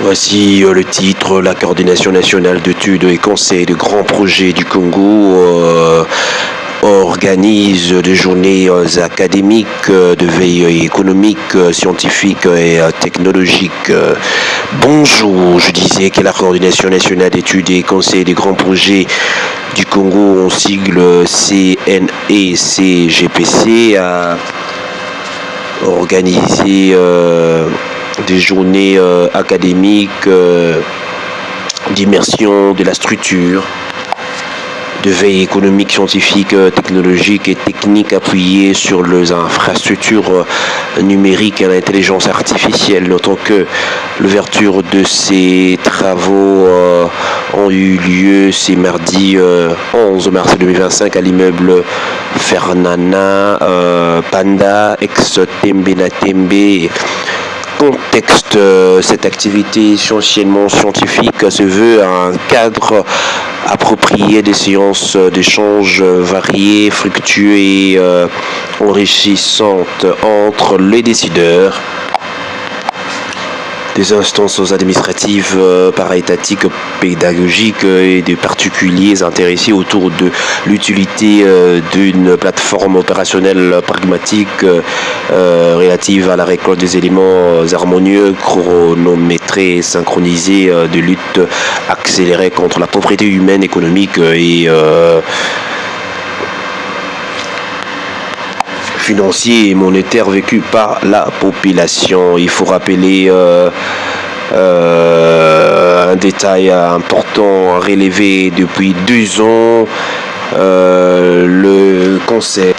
Voici le titre, la coordination nationale d'études et conseils de grands projets du Congo organise des journées académiques de veille économique, scientifique et technologique. Bonjour, je disais que la coordination nationale d'études et conseils des grands projets du Congo, en sigle CNECGPC, a organisé des journées académiques d'immersion de la structure, de veille économique, scientifique, technologique et technique appuyée sur les infrastructures numériques et l'intelligence artificielle. Notons que l'ouverture de ces travaux ont eu lieu ce mardi 11 mars 2025 à l'immeuble Fernana Panda, ex-Tembe. Contexte, cette activité essentiellement scientifique se veut un cadre approprié des séances d'échanges variées, fructueux et enrichissantes entre les décideurs, des instances administratives, para-étatiques, pédagogiques et des particuliers intéressés autour de l'utilité d'une plateforme opérationnelle pragmatique relative à la récolte des éléments harmonieux, chronométrés et synchronisés de lutte accélérée contre la pauvreté humaine, économique et financier et monétaire vécu par la population. Il faut rappeler un détail important relevé depuis 2 ans. Le conseil,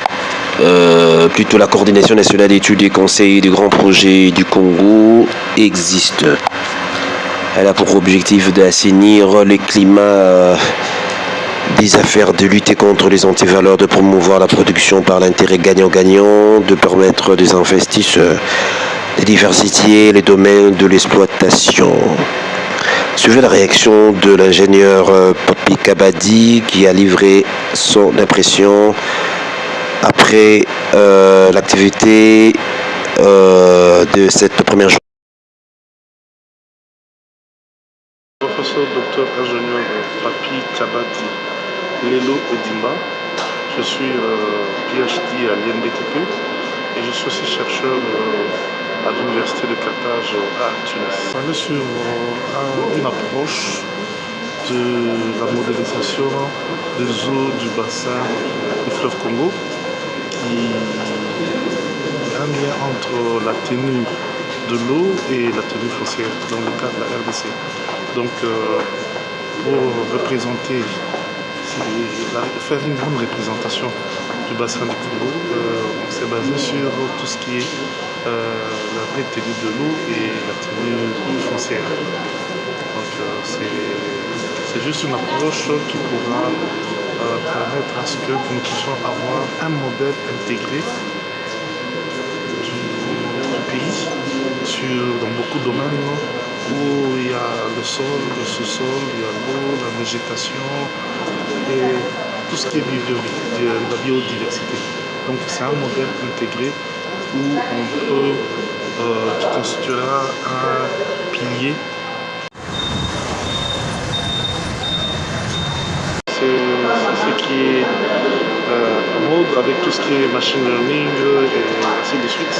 plutôt la coordination nationale d'études et conseils des grands projets du Congo existe. Elle a pour objectif d'assainir le climat des affaires, de lutter contre les antivaleurs, de promouvoir la production par l'intérêt gagnant-gagnant, de permettre des investisseurs, de diversifier les domaines de l'exploitation. Suivez la réaction de l'ingénieur Papi Kabadi qui a livré son impression après l'activité de cette première journée. Professeur docteur ingénieur Papi Kabadi Lelo Edimba. Je suis PhD à l'INBTP et je suis aussi chercheur à l'université de Carthage à Tunis. On est sur une approche de la modélisation des eaux du bassin du fleuve Congo qui a un lien entre la tenue de l'eau et la tenue foncière dans le cas de la RDC. Donc pour représenter, faire une bonne représentation du bassin du Congo, on s'est basé sur tout ce qui est la vraie tenue de l'eau et la tenue foncière. Donc c'est juste une approche qui pourra permettre à ce que nous puissions avoir un modèle intégré du pays dans beaucoup de domaines où il y a le sol, le sous-sol, il y a l'eau, la végétation et tout ce qui est la biodiversité. Donc c'est un modèle intégré où on peut, qui constituera un pilier. C'est ce qui est en mode avec tout ce qui est machine learning et ainsi de suite.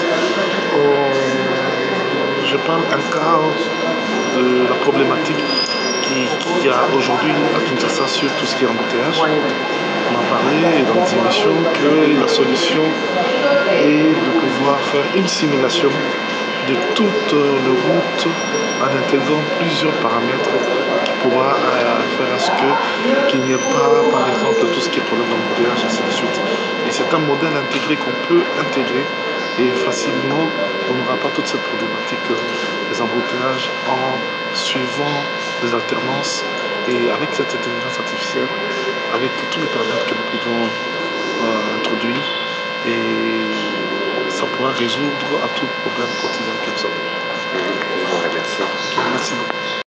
Je parle un cas de la problématique qu'il y a aujourd'hui à Kinshasa sur tout ce qui est embouteillage. On a parlé dans des émissions que la solution est de pouvoir faire une simulation de toute les routes en intégrant plusieurs paramètres qui pourra faire à ce qu'il n'y ait pas, par exemple, tout ce qui est problème d'embouteillage, ainsi de suite. Et c'est un modèle intégré qu'on peut intégrer et facilement, on n'aura pas toute cette problématique des embouteillages en suivant des alternances et avec cette intelligence artificielle, avec tous les paramètres que nous pouvons introduire, et ça pourra résoudre à tout problème quotidien que nous avons. Je vous remercie. Merci beaucoup.